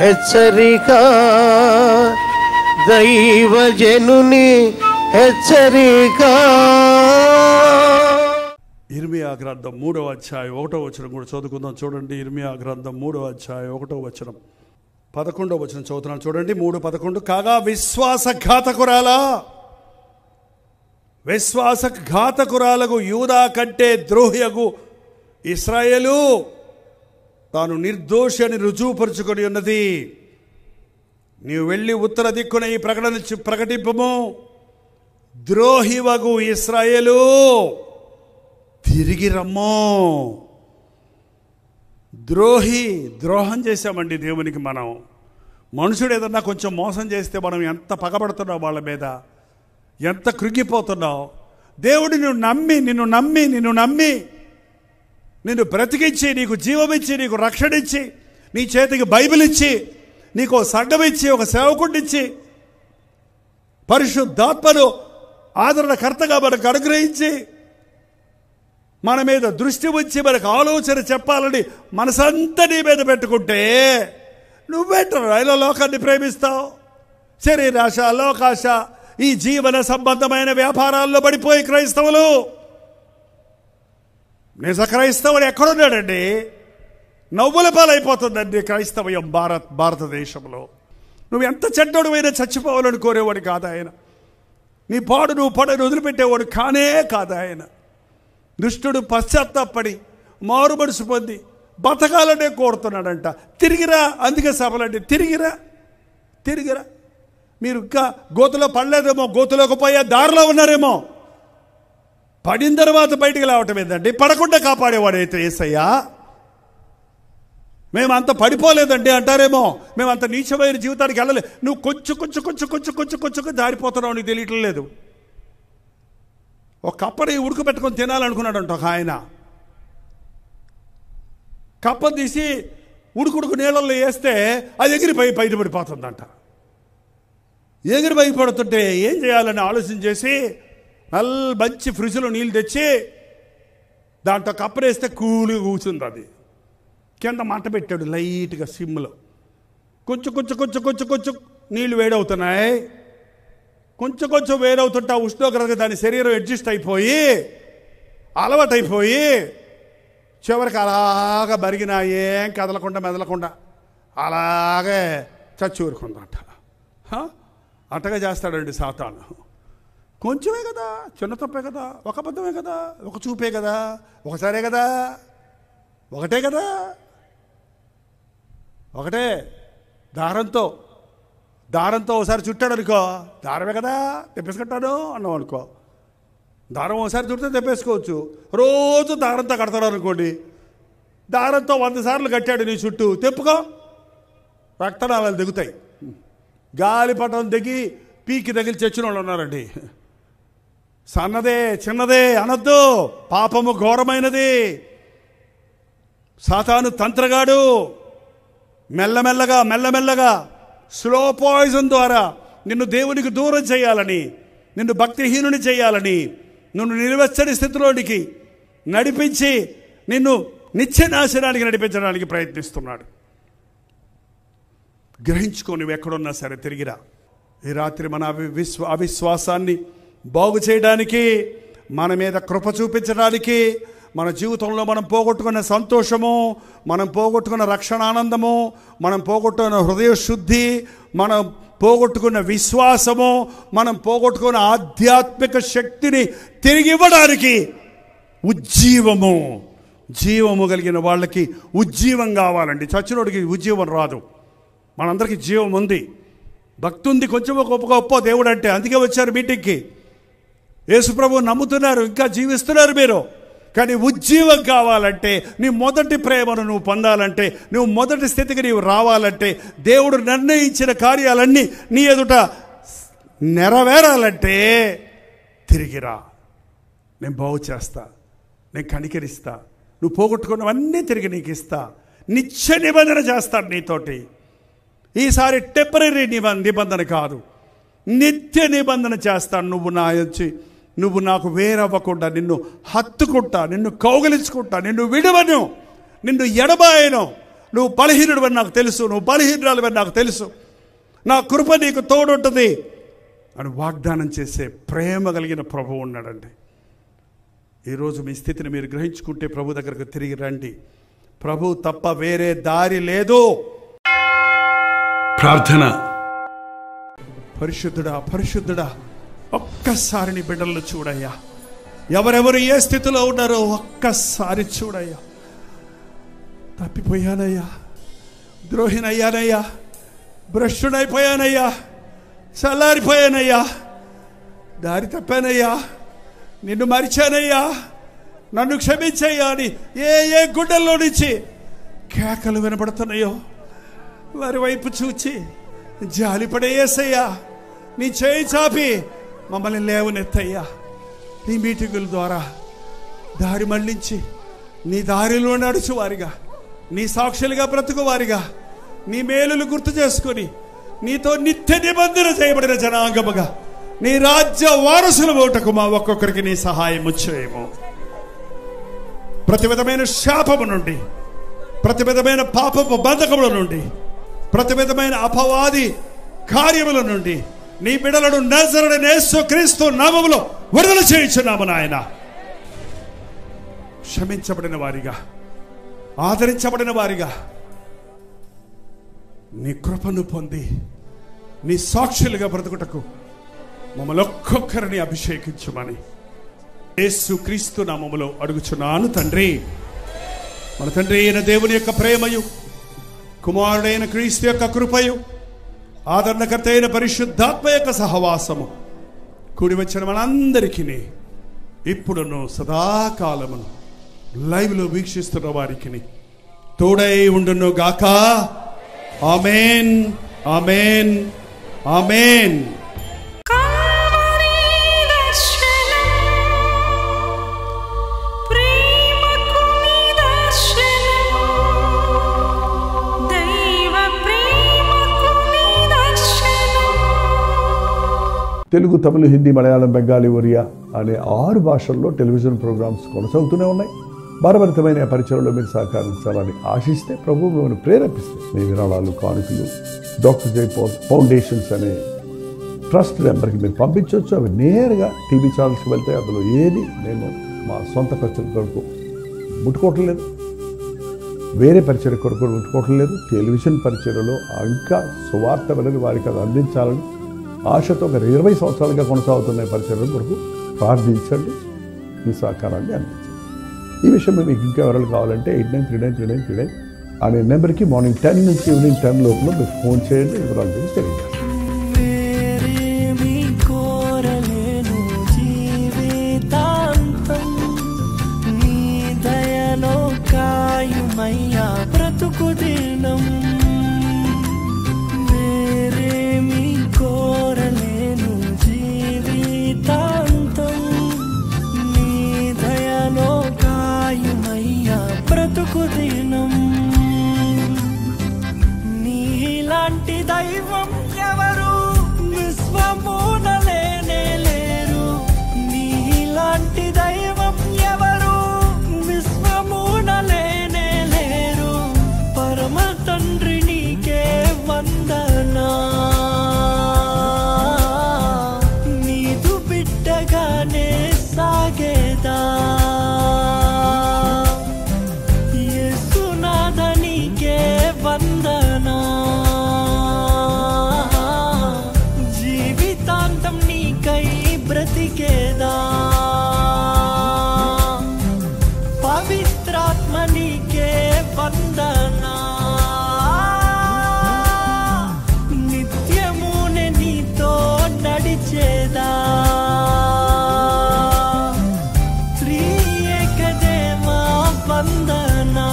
హెచ్చరిక, దైవజనుని హెచ్చరిక. ఇర్మియా గ్రంథం 3వ అధ్యాయం 1వ వచనం కూడా చదువుకుందాం. చూడండి, ఇర్మియా గ్రంథం 3వ అధ్యాయం 1వ వచనం 11వ వచనం చదువుతున్నాను. చూడండి, 3:11. కాగా విశ్వాసఘాతకురాలకు యూదా కంటే ద్రోహియగు ఇశ్రాయేలు తాను నిర్దోషి అని రుజువుపరుచుకొని ఉన్నది. నీవు వెళ్ళి ఉత్తర దిక్కున ఈ ప్రకటింపము. ద్రోహివగు ఇశ్రాయేలు తిరిగి రమ్మో. ద్రోహం చేశామండి దేవునికి. మనం మనుషుడు ఏదన్నా కొంచెం మోసం చేస్తే మనం ఎంత పగబడుతున్నాం, వాళ్ళ మీద ఎంత కృంగిపోతున్నావు. దేవుడు నిన్ను నమ్మి నిన్ను బ్రతికించి, నీకు జీవమిచ్చి, నీకు రక్షణ ఇచ్చి, నీ చేతికి బైబిల్ ఇచ్చి, నీకు సంఘం ఇచ్చి, ఒక సేవకుడిచ్చి, పరిశుద్ధాత్మను ఆదరణకర్తగా మనకు అనుగ్రహించి, మన మీద దృష్టి ఉంచి మనకు ఆలోచన చెప్పాలని మనసంతా నీ మీద పెట్టుకుంటే నువ్వేంటారు ఇలా లోకాన్ని ప్రేమిస్తావు? శరీరాశ, లోకాశ, ఈ జీవన సంబంధమైన వ్యాపారాల్లో పడిపోయి క్రైస్తవులు. నిజ క్రైస్తవుడు ఎక్కడున్నాడండి? నవ్వుల పాలైపోతుందండి క్రైస్తవయం భారతదేశంలో. నువ్వు ఎంత చెడ్డోడువైనా చచ్చిపోవాలని కోరేవాడు కాదు ఆయన. నీ పాడు నువ్వు పడని వదిలిపెట్టేవాడు కానే కాదు ఆయన. దుష్టుడు పశ్చాత్తాపడి మారు మనసు పొంది బతకాలనే కోరుతున్నాడంట. తిరిగిరా, అందుకే సభలండి, తిరిగిరా. మీరు ఇంకా గోతులో పడలేదేమో, గోతులోకి పోయే దారిలో ఉన్నారేమో. పడిన తర్వాత బయటికి రావటం ఏంటండి? పడకుండా కాపాడేవాడైతే యేసయ్యా. మేము అంత పడిపోలేదండి అంటారేమో. మేము అంత నీచమైన జీవితానికి వెళ్ళలేదు. నువ్వు కొంచెం జారిపోతున్నావు, నీకు తెలియటం లేదు. ఒక కప్పని ఉడకబెట్టుకొని తినాలనుకున్నాడంట ఒక ఆయన. కప్ప తీసి ఉడుకుడుకు నీళ్ళల్లో వేస్తే అది ఎగిరిపోయి బయటపడిపోతుందంట. ఎగిరిపోయిపడుతుంటే ఏం చేయాలని ఆలోచన చేసి మంచి ఫ్రిడ్జ్లో నీళ్ళు తెచ్చి దాంట్లో కప్పరేస్తే కూలిగా కూర్చుంది. అది కింద మంట పెట్టాడు లైట్గా సిమ్లో. కొంచెం నీళ్ళు వేడవుతున్నాయి. కొంచెం వేడవుతుంటే ఉష్ణోగ్రతగా దాని శరీరం అడ్జస్ట్ అయిపోయి అలవాటైపోయి చివరికి అలాగా మరిగినా ఏం మెదలకుండా అలాగే చచ్చి ఊరుకుందంట. అంటగా చేస్తాడండి సాతాను. కొంచెమే కదా, చిన్న తప్పే కదా, ఒక అబద్ధమే కదా, ఒక చూపే కదా, ఒకసారే కదా, ఒకటే దారంతో ఒకసారి చుట్టాడు అనుకో, దారమే కదా తెప్పేసుకుంటాను అన్నావు అనుకో. దారం ఒకసారి చుడితే తెప్పేసుకోవచ్చు. రోజు దారంతో కడతాడు అనుకోండి, దారంతో 100 సార్లు కట్టాడు నీ చుట్టూ, తెప్పుకో, రక్తనాళాలు దిగుతాయి. గాలిపటం దిగి పీకి తగిలి చచ్చిన వాళ్ళు ఉన్నారండి. సన్నదే చిన్నదే అనొద్దు, పాపము ఘోరమైనది. సాతాను తంత్రగాడు. మెల్లమెల్లగా స్లో పాయిజన్ ద్వారా నిన్ను దేవునికి దూరం చేయాలని, నిన్ను భక్తిహీనుని చేయాలని, నిన్ను నిలువెచ్చని స్థితిలోనికి నడిపించి నిన్ను నిత్యనాశనానికి నడిపించడానికి ప్రయత్నిస్తున్నాడు. గ్రహించుకో, నువ్వు ఎక్కడున్నా సరే తిరిగిరా. ఈ రాత్రి మన అవిశ్వాసాన్ని బాగు చేయడానికి, మన మీద కృప చూపించడానికి, మన జీవితంలో మనం పోగొట్టుకున్న సంతోషము, మనం పోగొట్టుకున్న రక్షణ ఆనందము, మనం పోగొట్టుకున్న హృదయ శుద్ధి, మనం పోగొట్టుకున్న విశ్వాసము, మనం పోగొట్టుకున్న ఆధ్యాత్మిక శక్తిని తిరిగి ఇవ్వడానికి జీవము కలిగిన వాళ్ళకి ఉజ్జీవం కావాలండి. చచ్చినోడికి ఉజ్జీవం రాదు. మనందరికీ జీవం ఉంది, భక్తి ఉంది, కొంచెం గొప్ప దేవుడు అంటే. అందుకే వచ్చారు మీటింగ్కి. యేసుప్రభు నమ్ముతున్నారు, ఇంకా జీవిస్తున్నారు మీరు. కానీ ఉజ్జీవం కావాలంటే, నీ మొదటి ప్రేమను నువ్వు పొందాలంటే, నువ్వు మొదటి స్థితికి నీవు రావాలంటే, దేవుడు నిర్ణయించిన కార్యాలన్నీ నీ ఎదుట నెరవేరాలంటే తిరిగిరా. నేను బాగు చేస్తా, నేను కనికరిస్తా, నువ్వు పోగొట్టుకున్నవన్నీ తిరిగి నీకు ఇస్తా, నిత్య నిబంధన చేస్తాను నీతోటి. ఈసారి టెంపరీ నిబంధన కాదు, నిత్య నిబంధన చేస్తాను. నువ్వు నాకు వేరవ్వకుండా నిన్ను హత్తుకుంటా, నిన్ను కౌగిలించుకుంటా, నిన్ను విడవను, నిన్ను ఎడబాయను. నువ్వు బలహీనుడు అని నాకు తెలుసు, నువ్వు బలహీనురాలు అని నాకు తెలుసు, నా కృప నీకు తోడుంటుంది అని వాగ్దానం చేసే ప్రేమ కలిగిన ప్రభువు ఉన్నాడండి. ఈరోజు మీ స్థితిని మీరు గ్రహించుకుంటే ప్రభు దగ్గరకు తిరిగి రండి. ప్రభు తప్ప వేరే దారి లేదు. ప్రార్థన. పరిశుద్ధుడా, పరిశుద్ధుడా, ఒక్కసారి నీ బిడ్డలను చూడయ్యా. ఎవరెవరు ఏ స్థితిలో ఉన్నారో ఒక్కసారి చూడయ్యా. తప్పిపోయానయ్యా, ద్రోహినయ్యానయ్యా, భ్రష్టుడైపోయానయ్యా, చల్లారిపోయానయ్యా, దారి తప్పానయ్యా, నిన్ను మరిచానయ్యా, నన్ను క్షమించయ్యా అని ఏ గుడ్డల్లో నుంచి కేకలు వినపడుతున్నాయో వారి వైపు చూచి జాలిపడే యేసయ్యా, నీ చేయి చాపి మమ్మల్ని లేవనెత్తయ్యా. నీ మీటింగుల ద్వారా దారి మళ్లించి నీ దారిలో నడుచువారిగా, నీ సాక్షులుగా బ్రతుకువారిగా, నీ మేలులు గుర్తు చేసుకొని నీతో నిత్య నిబంధన చేయబడిన జనాంగముగా నీ రాజ్య వారసులు ఓటకు మా ఒక్కొక్కరికి నీ సహాయం చేయము. ప్రతి విధమైన శాపము నుండి, ప్రతి విధమైన పాపపు బంధకముల నుండి, ప్రతి విధమైన అపవాది కార్యముల నుండి నీ బిడ్డలను నజరేయుడైన యేసుక్రీస్తు నామములో విడుదల చేయించున్నాము నాయన. క్షమించబడిన వారిగా, ఆదరించబడిన వారిగా నీ కృపను పొంది నీ సాక్షులుగా బ్రతుకుటకు మమ్మల్ని ఒక్కొక్కరిని అభిషేకించమని యేసుక్రీస్తు నామములో అడుగుచున్నాను తండ్రి. మన తండ్రి అయిన దేవుని యొక్క ప్రేమయు, కుమారుడైన క్రీస్తు యొక్క కృపయు, ఆదరణకర్త అయిన పరిశుద్ధాత్మ యొక్క సహవాసము కూడి వచ్చిన మనందరికీ ఇప్పుడును సదాకాలమును లైవ్లో వీక్షిస్తున్న వారికి తోడై ఉండును గాక. ఆమేన్, ఆమేన్, ఆమేన్. తెలుగు, తమిళ, హిందీ, మలయాళం, బెంగాలీ, ఒరియా అనే 6 భాషల్లో టెలివిజన్ ప్రోగ్రామ్స్ కొనసాగుతూనే ఉన్నాయి. భారభరితమైన పరిచయంలో మీరు సహకరించాలని ఆశిస్తే ప్రభు మిమ్మల్ని ప్రేరేపిస్తే మీ విరాళాలు, కానుకలు డాక్టర్ జై ఫౌండేషన్స్ అనే ట్రస్ట్ నెంబర్కి మీరు పంపించవచ్చు. అవి నేరుగా టీవీ ఛానల్స్కి వెళ్తాయి. అందులో ఏది నేను మా సొంత పరిచయం కొరకు ముట్టుకోవటం లేదు, వేరే పరిచయం కొరకు ముట్టుకోవటం లేదు. టెలివిజన్ పరిచయలో ఇంకా సువార్త అనేది వారికి అది అందించాలని ఆశతో ఒక 20 సంవత్సరాలుగా కొనసాగుతున్న పరిచయం కొరకు ప్రార్థించండి, మీ సహకారాన్ని అందించండి. ఈ విషయం మీకు ఇంకా వివరాలు కావాలంటే 89393939 అనే నెంబర్కి మార్నింగ్ 10 నుంచి ఈవినింగ్ 10 లోపల మీరు ఫోన్ చేయండి. వివరాలు గురించి తెలియజేయండి. నీలాంటి దైవం ఎవరు విశ్వమున లేనే లేరు, నీలాంటి దైవం ఎవరు విశ్వమున లేనే లేరు. పరమ తండ్రి నీకే వందనా, నీదు బిడ్డగానే సాగేదా. వందనా, జీవితాంతం నీకై బ్రతికేదా. పవిత్రాత్మ నీకే వందనా, నిత్యమునే నీతో నడిచేదా. త్రియేక దేవా వందనా.